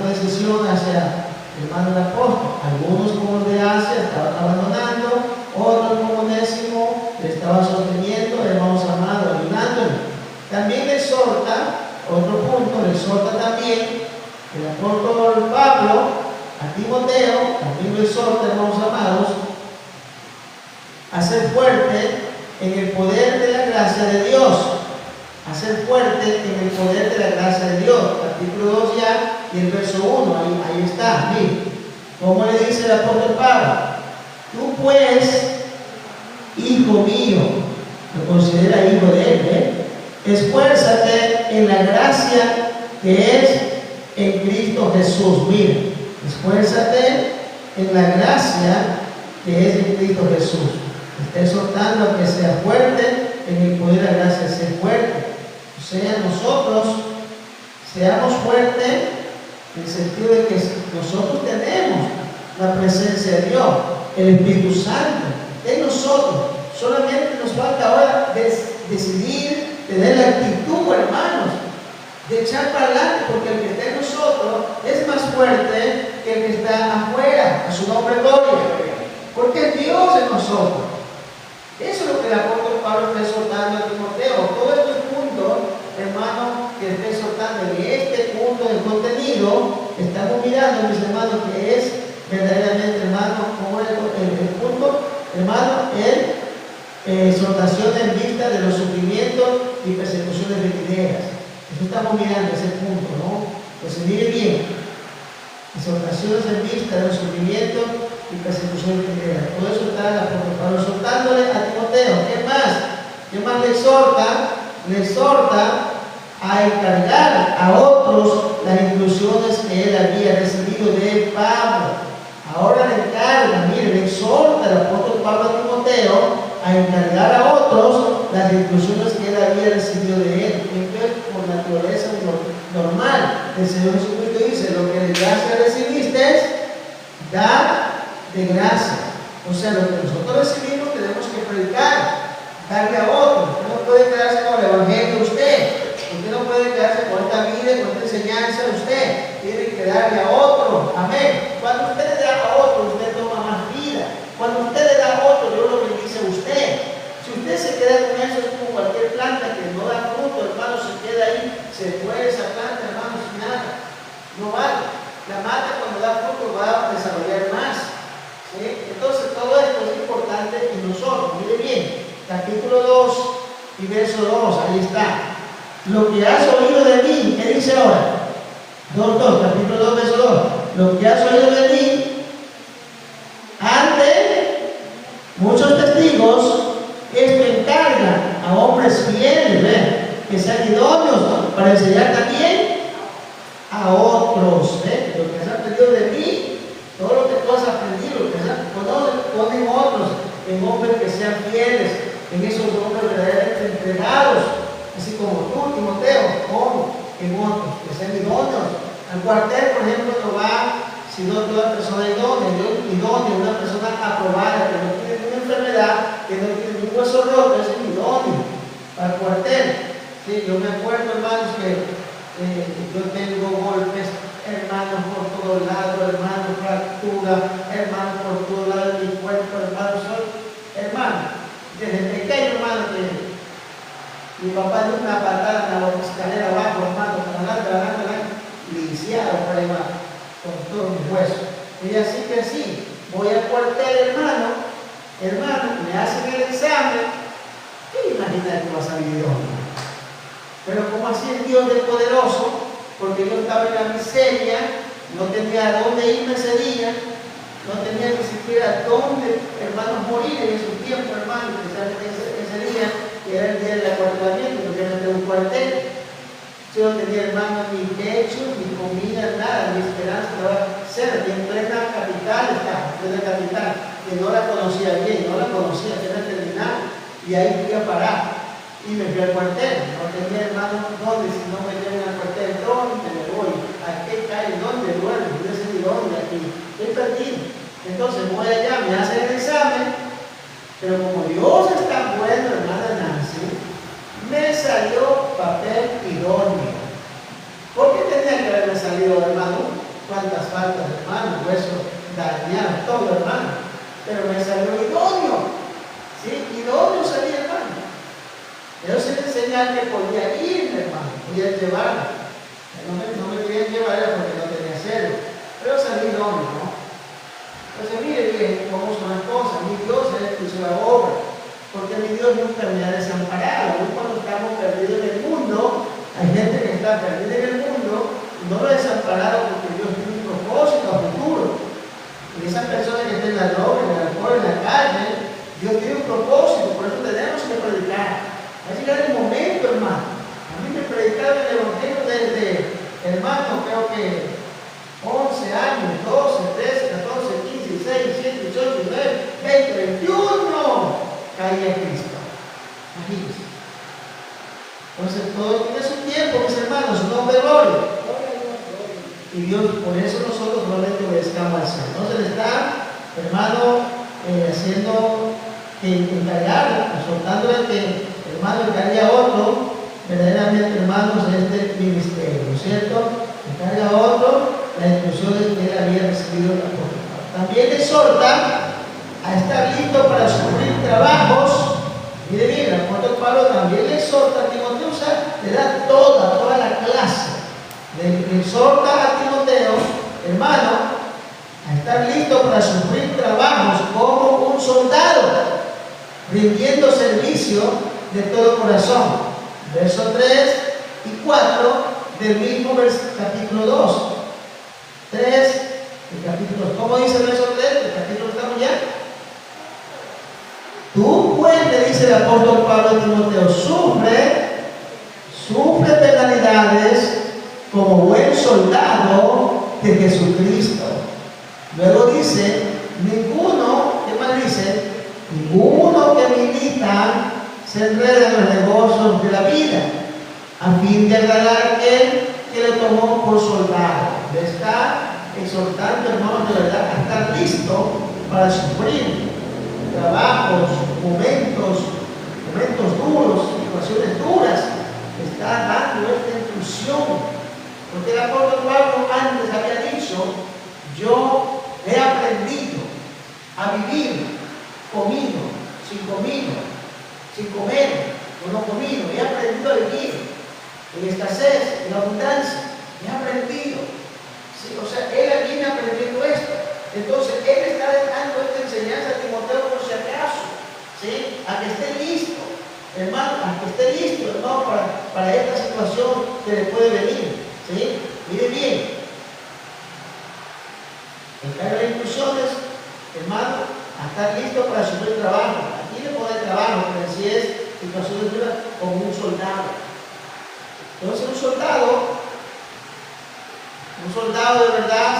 decisión hacia el hermano del apóstol. Algunos como los de Asia estaban abandonando, otros como Onésimo le estaban sosteniendo, hermanos amados, ayudándole. También le exhorta, otro punto, le exhorta también el apóstol Pablo a Timoteo, también lo exhorta, hermanos amados, a ser fuerte en el poder de la gracia de Dios. A ser fuerte en el poder de la gracia de Dios. Capítulo 2 ya y el verso 1, ahí está. Mire, como le dice el apóstol Pablo, tú pues, hijo mío, lo considera hijo de él, esfuérzate en la gracia que es en Cristo Jesús. Mire, esfuérzate en la gracia que es en Cristo Jesús. Está exhortando a que sea fuerte en el poder de la gracia, ser fuerte. O sea, nosotros seamos fuertes en el sentido de que nosotros tenemos la presencia de Dios, el Espíritu Santo en nosotros. Solamente nos falta ahora decidir, tener la actitud, hermanos, de echar para adelante, porque el que está en nosotros es más fuerte que el que está afuera. A su nombre gloria, porque es Dios en nosotros. Eso es lo que el apóstol Pablo está exhortando a Timoteo. Todos estos puntos, hermanos, que está exhortando en este punto del contenido, estamos mirando, mis hermanos, que es verdaderamente, hermano, como el punto, hermano, exhortación en vista de los sufrimientos y persecuciones venideras. Eso estamos mirando, ese punto, ¿no? Entonces, mire bien, exhortaciones en vista de los sufrimientos y persecución venideras. Todo eso está el apóstol Pablo exhortándole a Timoteo. ¿Qué más? ¿Qué más le exhorta? Le exhorta a encargar a otros las instrucciones que él había recibido de Pablo. Ahora le encarga, mire, le exhorta el apóstol Pablo a Timoteo a encargar a otros las instrucciones que él había recibido de él. Esto es por naturaleza normal. El Señor Jesucristo dice, lo que de gracia recibiste, da de gracia. O sea, lo que nosotros recibimos tenemos que predicar, darle a otros. Usted no puede quedarse con el evangelio usted. Usted no puede quedarse con esta vida, con esta enseñanza usted. Tiene que darle a otro. Amén. Cuando usted le da a otro, usted toma más vida. Cuando usted le da a otro, Dios lo bendice a usted. Si usted se queda con eso, es como cualquier planta que no da fruto, hermano, se queda ahí, se muere esa planta, hermano, sin nada. No vale. La mata cuando da fruto va a desarrollar más. ¿Sí? Entonces todo esto es importante en nosotros. Mire bien, capítulo 2 y verso 2, ahí está. Lo que has oído de mí, ¿qué dice ahora? 2, capítulo 2, verso 2. Lo que has oído de mí ante muchos testigos, esto encarga a hombres fieles, que sean idóneos, ¿no?, para enseñar también a otros. Lo que has aprendido de mí, todo lo que tú has aprendido, ponen otros en hombres que sean fieles, en esos hombres verdaderamente entregados, así como tú, Timoteo, pon en otros que sean idóneos. Al cuartel, por ejemplo, no va sino toda persona idónea, una persona aprobada, que no tiene ninguna enfermedad, que no tiene ningún hueso roto, es un idóneo para el cuartel. Sí, yo me acuerdo, hermanos, que yo tengo golpes, hermanos, por todos lados, hermanos, fractura, hermanos, por todos lados de mi cuerpo, hermanos, hermano, desde pequeño, hermano, que mi papá dio una patada en la escalera abajo, hermano, lisiado por ahí abajo, con todos mis huesos. Y así que sí, voy al cuartel, hermano, me hacen el examen, ¿qué imaginas que va a salir idóneo? Pero como así es Dios del poderoso, porque yo estaba en la miseria, no tenía a dónde irme ese día, no tenía ni siquiera dónde, hermanos, morir en esos tiempos, hermanos, especialmente ese día, que era el día del acuartelamiento, porque no tenía un cuartel. Yo no tenía, hermano, ni techo, ni comida, nada, ni esperanza de ser, en plena capital está, en plena capital, que no la conocía bien, no la conocía, que era terminal, y ahí fui a parar. Y me fui al cuartel, no tenía, hermano, dónde, si no me llevan al cuartel, ¿dónde me voy? ¿A qué calle? ¿Dónde duermo? No sé ni dónde, aquí. Estoy perdido. Entonces voy allá, me hacen el examen, pero como Dios está bueno, hermana Nancy, me salió papel idóneo. ¿Por qué tenía que haberme salido, hermano? ¿Cuántas faltas, hermano? Huesos dañados, todo, hermano. Pero me salió idóneo. ¿Sí? Idóneo salía, hermano. Eso es señal que podía ir, hermano, podía llevar. No me querían llevar porque no tenía cero. Pero salí idóneo, ¿no? Entonces, mire bien cómo son las cosas. Mi Dios es exclusiva obra. Porque mi Dios nunca me ha desamparado. Aún cuando estamos perdidos en el mundo, hay gente que está perdida en el mundo y no lo ha desamparado porque Dios tiene un propósito a futuro. Y esas personas que están en la droga, en el alcohol, en la calle, Dios tiene un propósito. Por eso tenemos que predicar. Va a llegar el momento, hermano. A mí me predicaron el Evangelio desde, hermano, creo que 11 años, 12, 13, 14, 15, 16, 17, 18, 19, 20, 21. Caía Cristo. Imagínense. Entonces todo tiene su tiempo, mis hermanos, su nombre gloria. Y Dios, por eso nosotros normalmente obedezcamos al Señor. Entonces está, hermano, haciendo que encargar, soltándole que hermano encargue a otro, verdaderamente, hermanos, este ministerio, ¿no es cierto? Encarga a otro las instrucciones que él había recibido del apóstol Pablo. También le exhorta a estar listo para sufrir trabajos. Mire bien, el apóstol Pablo también le exhorta a Timoteo, o sea, le da toda la clase. Le exhorta a Timoteo, hermano, a estar listo para sufrir trabajos como un soldado, rindiendo servicio de todo corazón. Versos 3 y 4 del mismo capítulo 2. 3 del capítulo 2. ¿Cómo dice el verso 3 del capítulo que estamos ya? Tú pues, le dice el apóstol Pablo a Timoteo, sufre penalidades como buen soldado de Jesucristo. Luego dice, ¿qué más dice? Ninguno que milita se enreda en los negocios de la vida, a fin de agradar a aquel que le tomó por soldado. Le está exhortando, hermanos, de verdad, a estar listo para sufrir trabajos, momentos duros, situaciones duras. Está dando esta instrucción. Porque el apóstol Pablo antes había dicho, yo he aprendido a vivir comido, sin comer, o no comido. He aprendido a vivir en escasez, en abundancia. He aprendido. ¿Sí? O sea, él viene aprendiendo esto. Entonces, él está dejando esta enseñanza a Timoteo por si acaso. ¿Sí? A que esté listo, hermano, a que esté listo, hermano, para esta situación que le puede venir. ¿Sí? Mire bien. Encarga las instrucciones, hermano, a estar listo para sufrir trabajo. Aquí le pone trabajo, pero si es situación dura, como un soldado. Entonces un soldado de verdad,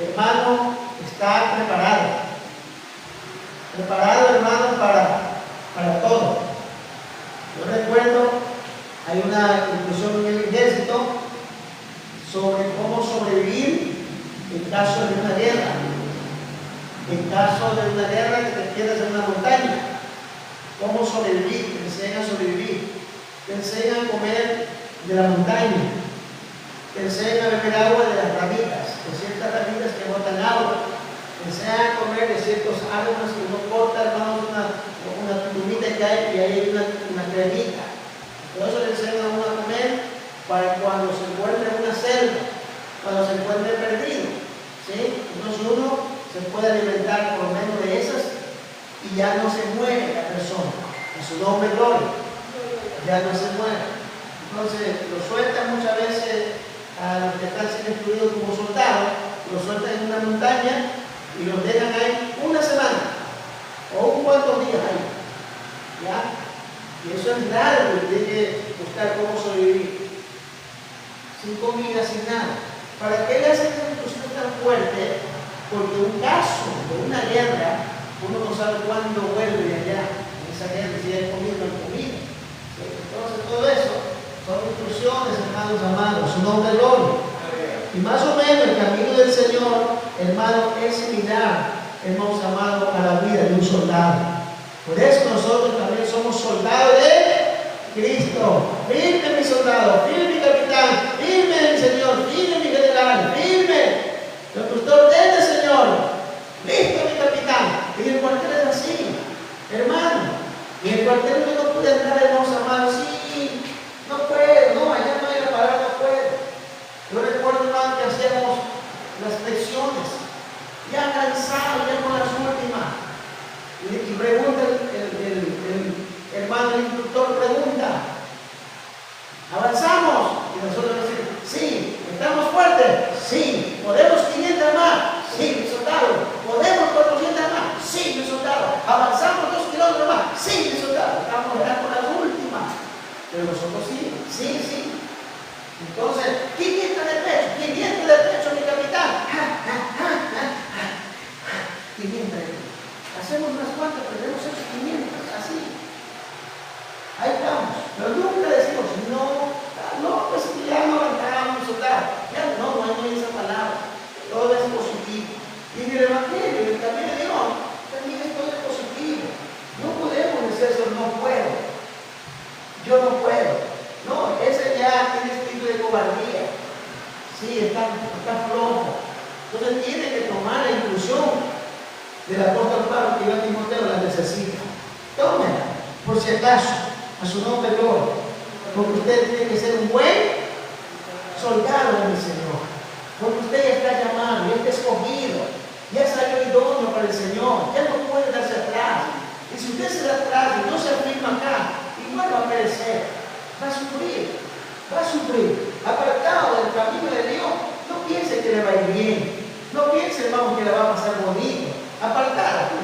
hermano, está preparado, hermano, para todo. Yo recuerdo, hay una discusión en el ejército sobre cómo sobrevivir en caso de una guerra. En caso de una guerra que te quedas en una montaña, cómo sobrevivir, te enseñan a sobrevivir, te enseñan a comer de la montaña, te enseñan a beber agua de las ramitas, de ciertas ramitas que botan agua, te enseñan a comer de ciertos árboles que no cortan, hermanos, una plumita que hay y ahí hay una cremita. Todo eso le enseñan a uno a comer para cuando se encuentre en una selva, cuando se encuentre perdido. ¿Sí? Entonces uno se puede alimentar por lo menos de esas y ya no se muere la persona. En su nombre gloria. Ya no se muere. Entonces lo sueltan muchas veces a los que están siendo instruidos como soldados, los sueltan en una montaña y los dejan ahí una semana o un cuantos días ahí. ¿Ya? Y eso es largo, y tiene que buscar cómo sobrevivir. sin comida, sin nada. ¿Para qué le hacen esa instrucción tan fuerte? Porque un caso de una guerra, uno no sabe cuándo vuelve de allá. En esa guerra, si hay comida o no hay comida. Entonces, todo eso son instrucciones, hermanos amados. Su nombre es gloria. Y más o menos el camino del Señor, hermano, es similar, hermanos amados, a la vida de un soldado. Por eso nosotros también somos soldados de Cristo. Firme mi soldado, firme mi capitán, firme mi Señor, firme mi general, firme. Lo que usted ordene, Señor. Listo, mi capitán. Y el cuartel es así, hermano. Y el cuartel no puede entrar, hermanos amados. Sí, no puedo, no, allá no hay que parar, no puedo. Yo recuerdo, hermano, que hacíamos las flexiones, ya cansado, ya con las últimas. Y pregunta el hermano, el instructor pregunta, ¿avanzamos? Y nosotros decimos, sí. ¿Estamos fuertes? Sí. ¿Podemos 500 más? Sí, mi soldado. ¿Podemos 400 más? Sí, mi soldado. ¿Avanzamos 2 kilómetros más? Sí, mi soldado. Estamos ya con las últimas. Pero nosotros sí, sí. Entonces, 500 de pecho, 500 de pecho, mi capitán. 500 de pecho. Hacemos unas cuantas, pero hemos hecho 500, así. Ahí estamos. Pero nunca decimos, no, pues ya no avanzamos, soldado. Ya no hay esa palabra. Todo es positivo. Y en el Evangelio, en el camino de Dios, también es todo positivo. No podemos decir eso, no puedo. Yo no puedo. No, ese ya tiene espíritu de cobardía. Sí, está flojo. Entonces tiene que tomar la inclusión del apóstol Pablo que iba a Timoteo, la necesita. Tómela, por si acaso, a su nombre gloria. Porque usted tiene que ser un buen soldado de mi Señor. Porque usted ya está llamado, ya está escogido, ya salió idóneo para el Señor, ya no puede darse atrás. Y si usted se da atrás y no se afirma acá, igual va a perecer, va a sufrir. Apartado del camino de Dios, no piense que le va a ir bien, no piense, hermano, que le va a pasar bonito. Apartado, no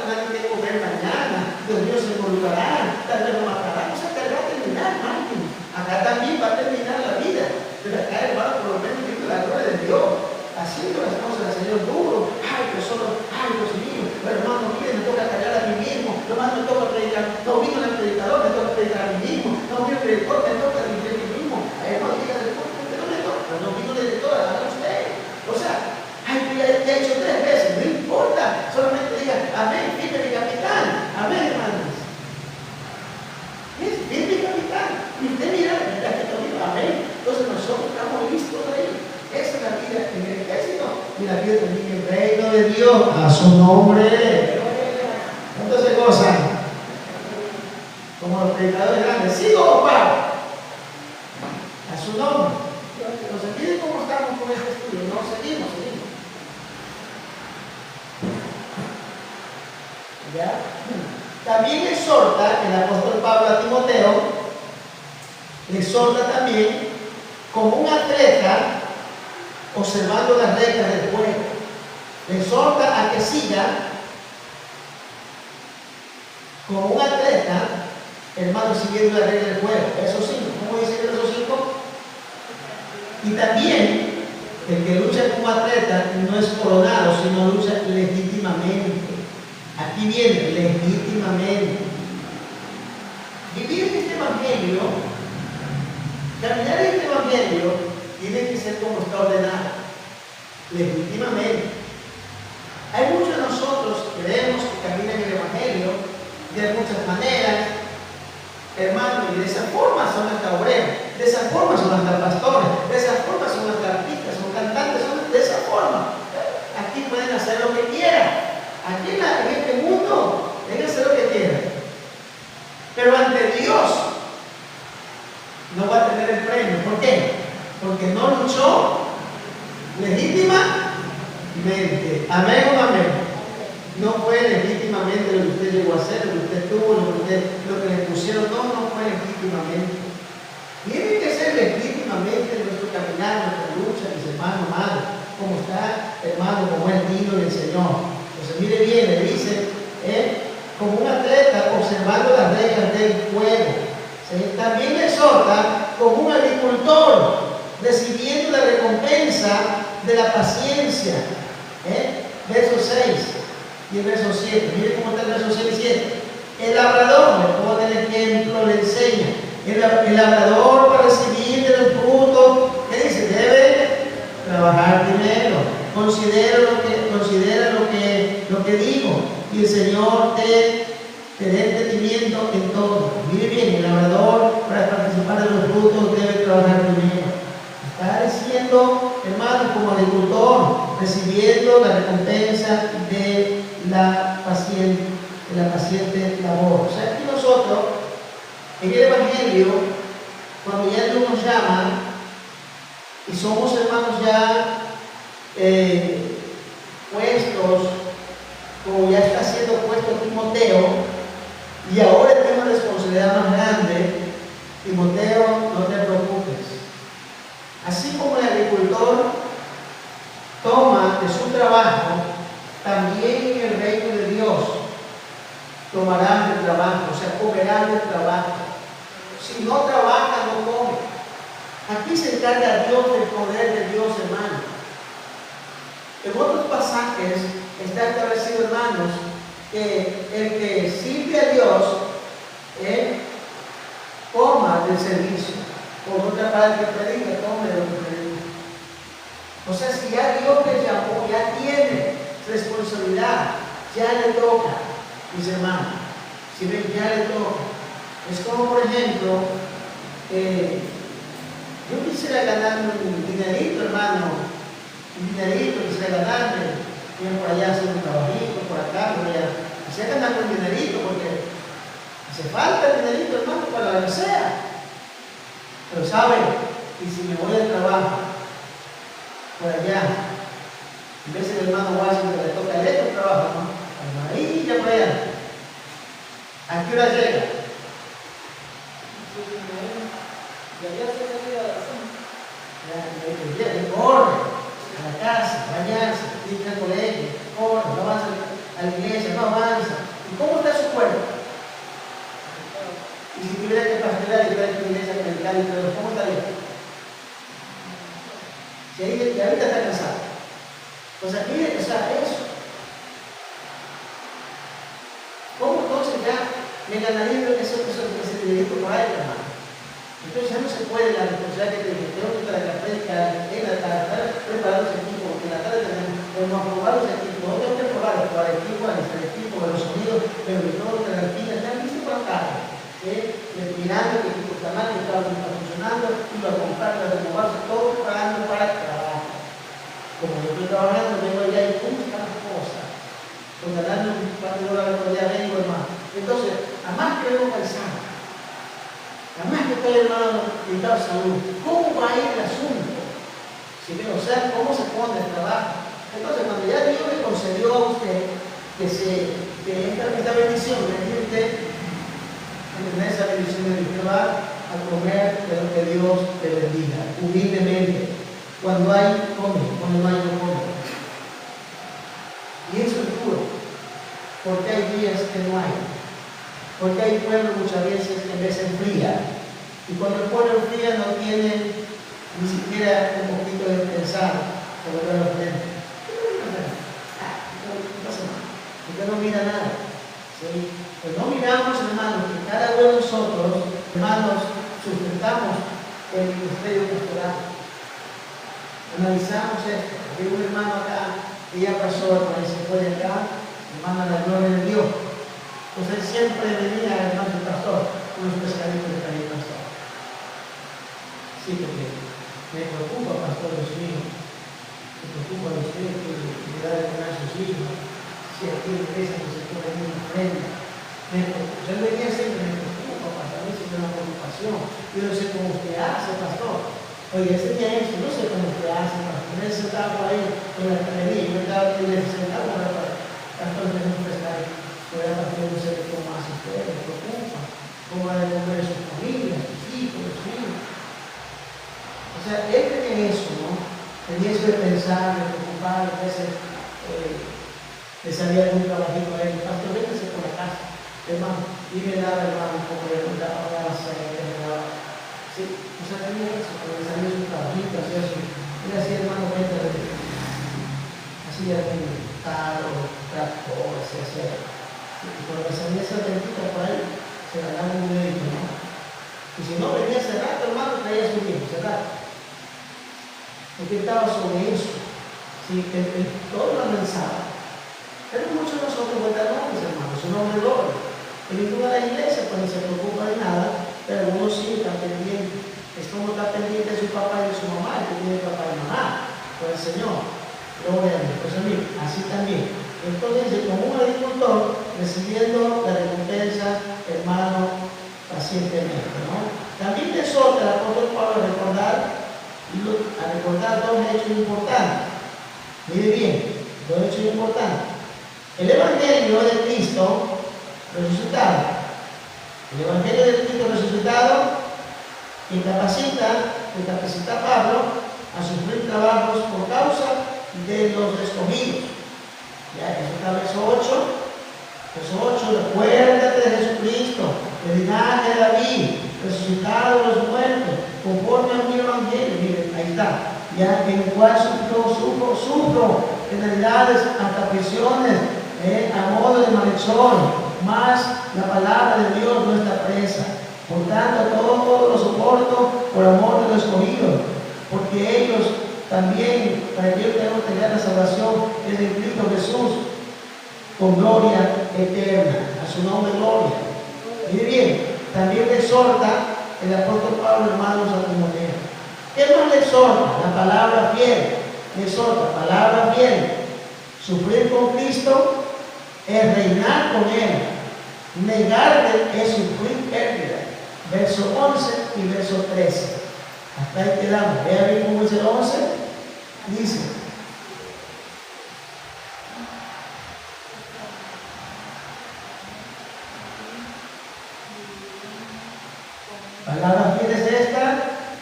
tendrá que comer mañana, Dios mío se involucrará, tal vez lo matará, no se va a terminar, Martín. Acá también va a terminar la vida, pero acá, hermano, por lo menos viendo la gloria de Dios, haciendo las cosas del Señor duro. Dios mío, hermano, mire, me toca callar a mí mismo, hermano, me toca predicar, no vino el predicador, me toca predicar a mí mismo, no vino el director, me toca dirigir a mí mismo, hermano, diga el director, no me toca, no vino el director, haga usted. O sea, ya he hecho 3 veces, no importa, solamente diga, amén, firme mi capitán, amén, hermanos. Firme mi capitán, y usted mira que conmigo, amén. Entonces nosotros estamos listos ahí. Esa es la vida en el ejército y la vida también en el reino de Dios, a su nombre. Entonces gozan como los predicadores grandes, ¿sigo o paro? A su nombre. Entonces miren cómo estamos con este estudio, no seguimos. ¿Ya? También exhorta el apóstol Pablo a Timoteo, le exhorta también como un atleta observando las reglas del juego. Le exhorta a que siga como un atleta, hermano, siguiendo las reglas del juego. Esos 5, ¿cómo dice esos 5? Y también el que lucha como atleta no es coronado, sino lucha legítimamente. Aquí viene, legítimamente. Vivir en este evangelio, caminar en este evangelio, tiene que ser como está ordenado, legítimamente. Hay muchos de nosotros que creemos que caminan en el evangelio de muchas maneras, hermano, y de esa forma son hasta obreros, de esa forma son hasta pastores, de esa forma son hasta artistas, son cantantes, de esa forma. Aquí pueden hacer lo que quieran. Aquí en este mundo, deben hacer lo que quieran. Pero ante Dios no va a tener el premio. ¿Por qué? Porque no luchó legítimamente. Amén o amén. No fue legítimamente lo que usted llegó a hacer, lo que usted tuvo, lo que le pusieron. No fue legítimamente. Tiene que ser legítimamente nuestro caminar, nuestra lucha, mis hermanos, amados, como está, hermano, como es digno del Señor. Entonces, mire bien, le dice, como un atleta observando las reglas del juego. También le exhorta como un agricultor recibiendo la recompensa de la paciencia. Verso 6 y el verso 7. Miren cómo está el verso 6 y 7. El labrador, le pone el ejemplo, le enseña. El labrador, para recibir del fruto, ¿qué dice? Debe trabajar primero. Considera lo que digo. Y el Señor te dé entendimiento en todo. Mire bien, el labrador, para participar de los frutos, debe trabajar primero. Está diciendo, hermano, como agricultor, recibiendo la recompensa de la paciente labor. O sea, aquí nosotros, en el Evangelio, cuando ya Dios nos llama, y somos hermanos ya puestos, como ya está siendo puesto Timoteo, y ahora tiene una responsabilidad más grande, Timoteo, no te preocupes. Así como el agricultor toma de su trabajo, también en el reino de Dios tomarán del trabajo, o sea, comerán del trabajo. Si no trabaja, no come. Aquí se encarga Dios del poder de Dios, hermano. En otros pasajes está establecido, hermanos, que el que sirve a Dios coma del servicio. Por otra parte, que predica, come de lo que predica. O sea, si ya Dios le llamó, ya tiene responsabilidad, ya le toca, mis hermanos. Si ven, ya le toca. Es como, por ejemplo, yo quisiera ganarme un dinerito, hermano. Un dinerito, quisiera ganarme. Voy por allá a hacer un trabajito, por acá, voy a quisiera ganar un dinerito, porque hace falta el dinerito, hermano, para lo que sea. Pero ¿saben? Y si me voy al trabajo, por allá, en vez del hermano Washington le toca el otro trabajo, ¿no? Ahí ya por allá. ¿A qué hora llega? Ya corre a la casa, bañarse, ir al colegio, corre, no avanza a la iglesia, no avanza. ¿Y cómo está su cuerpo? Y si tuviera que pastorear y tuviera que ir a la iglesia, predicar y todo, ¿cómo estaría? Si ahorita está cansado. O sea, mire, o sea, eso. ¿Cómo entonces ya me ganaría ese dinerito por ahí, hermano? Entonces ya no se puede la responsabilidad que tengo que para la predica en la tarde, preparar los equipos, porque en la tarde tenemos aprobar los equipos, no tengo que probar para el equipo, el equipo, de los sonidos, pero de todo, de la alpina, ya listo para la tarde. Mirando que el equipo está mal, que está funcionando, y lo a comprar, a renovarse, todo preparando para el trabajo. Como yo estoy trabajando, vengo allá y cómo están las cosas. Con ganando un par de dólares por allá vengo, hermano. Entonces, además que vengo cansado. Además que estoy, hermano, gritado salud. ¿Cómo va a ir el asunto? Si ven, o sea, ¿cómo se pone el trabajo? Entonces, cuando ya Dios le concedió a usted que esta bendición, tener esa bendición de Dios, va a comer de lo que Dios te bendiga, humildemente. Cuando hay, come, cuando no hay, no come. Y eso es duro, porque hay días que no hay. Porque hay pueblos muchas veces que en vez se enfría. Y cuando el pueblo enfría no tiene ni siquiera un poquito de pensar sobre lo que porque no mira nada. ¿Sí? Pues no miramos, hermanos, que cada uno de nosotros, hermanos, sustentamos el ministerio pastoral. Analizamos esto. Hay un hermano acá, que ya pasó, se fue de acá, hermano, la gloria de Dios. Pues él siempre venía, hermano, el pastor, unos pescaditos de calle pastor. Sí, porque me preocupa, pastor, los hijos. Me preocupa los hijos, que da de comer a sus hijos. Si aquí en la iglesia no se puede venir una ofrenda. Él venía siempre, me preocupa, pastor, a veces me da una preocupación. Yo no sé cómo usted hace, pastor. Oye, ese día esto, no sé cómo usted hace, pastor. Él sentado por ahí con la escalería, yo estaba aquí sentado para pastor, tenemos un pescadito. Pero a partir no sé cómo hace usted, me preocupa, cómo va a comer a sus familias, sus hijos, los hijos. O sea, él tenía eso, ¿no? Tenía eso de pensar, de preocupar, a veces le salía algún trabajito a él, pastor, véngase por la casa, hermano, y me daba, hermano, un poco de la Sí, o sea, tenía eso, cuando le salió su trabajito, hacía su, él hacía hermano venta de, hacía el carro, tractor, se hacía, y cuando le salía esa ventita por ahí, se ganaba un dinerito, ¿no? Y si no venía ese rato, hermano, traía su bien, ese rato. Porque estaba sobre eso, sí, todo lo amenazaba. Pero muchos de nosotros vueltan nombres, hermanos, un hombre doble. El ninguna de la iglesia, pues ni se preocupa de nada, pero algunos sí están pendientes. Es como está pendiente de su papá y de su mamá, el que tiene papá y mamá, por el Señor. Gloria a Dios. Pues a mí, así también. Entonces, como un agricultor recibiendo la recompensa, hermano, pacientemente, ¿no? También te exhorta el apóstol Pablo a recordar dos hechos importantes. Mire bien, dos hechos importantes. El Evangelio de Cristo resucitado. El Evangelio de Cristo resucitado que capacita a Pablo a sufrir trabajos por causa de los escogidos. Ya, eso está verso 8. Verso 8, recuérdate de Jesucristo, el linaje de David, resucitado de los muertos, conforme a mi Evangelio. Miren, ahí está. Ya en el cual sufro penalidades, hasta prisiones, a modo de malhechor, más la palabra de Dios no está presa. Por tanto, todo lo soporto por amor de los escogidos, porque ellos también, para que ellos tengan que tener la salvación, es en Cristo Jesús, con gloria eterna. A su nombre, gloria. Mire bien, también le exhorta el apóstol Pablo, hermanos, a Timoteo. ¿Qué más le exhorta? La palabra fiel. Le exhorta, palabra fiel. Sufrir con Cristo es reinar con Él. Negarle es sufrir pérdida. Verso 11 y verso 13. Hasta ahí quedamos. Vea bien cómo dice el 11. Dice: palabra fiel es esta: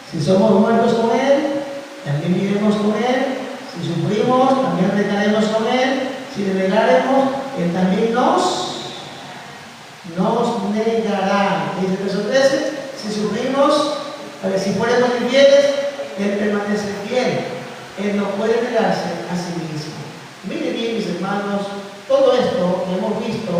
si somos muertos con Él, también viviremos con Él. Si sufrimos, también reinaremos con Él. Si le negaremos, Él también nos negará. Dice el verso 13: si sufrimos, si fuéramos infieles, Él permanece fiel. Él no puede negarse a sí mismo. Miren bien, mis hermanos, todo esto que hemos visto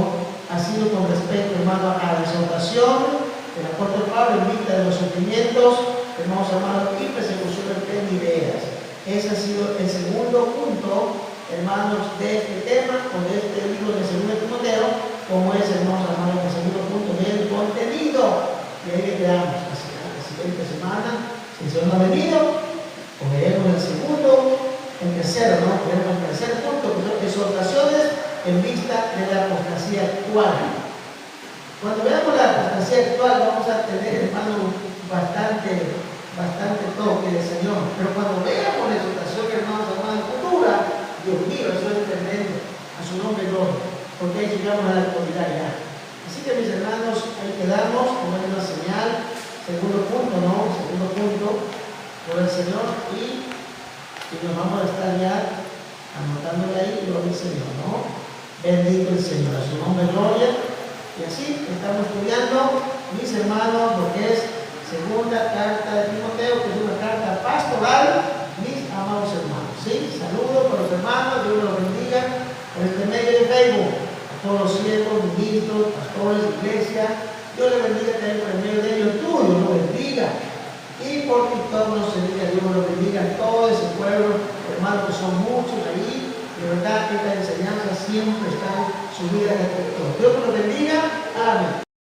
ha sido con respecto, hermano, a la exhortación. El apóstol Pablo invita de los sufrimientos, hermanos amados, y persecuciones venideras. Ese ha sido el segundo punto, hermanos, de este tema, o de este libro de 2 Timoteo, como es, hermanos amados, el segundo punto del contenido. Y ahí le quedamos. Así, la siguiente semana, si el Señor no ha venido, pues veremos el segundo, el tercero, ¿no? Veremos el tercer punto, que son exhortaciones en vista de la apostasía actual. Cuando veamos la apostasía actual, vamos a tener, hermano, bastante toque del Señor. Pero cuando veamos la exhortación, hermanos, hermanos, futura, Dios mío, eso es tremendo. A su nombre, gloria. Porque ahí llegamos a la actualidad ya. Así que, mis hermanos, ahí quedamos, como es una señal. Segundo punto, ¿no? Segundo punto, por el Señor. Y nos vamos a estar ya anotándole ahí, gloria al Señor, ¿no? Bendito el Señor. A su nombre, gloria. Y así estamos estudiando, mis hermanos, lo que es segunda carta de Timoteo, que es una carta pastoral, mis amados hermanos. ¿Sí? Saludos para los hermanos, Dios los bendiga por este medio de Facebook. A todos los siervos, ministros, pastores, iglesia, Dios les bendiga también por el medio de ellos. Tú, Dios los bendiga. Y por TikTok nos bendiga, Dios los bendiga a todo ese pueblo, hermanos, que son muchos ahí. De verdad que esta enseñanza siempre está subida en el TikTok. Dios los bendiga. Amén.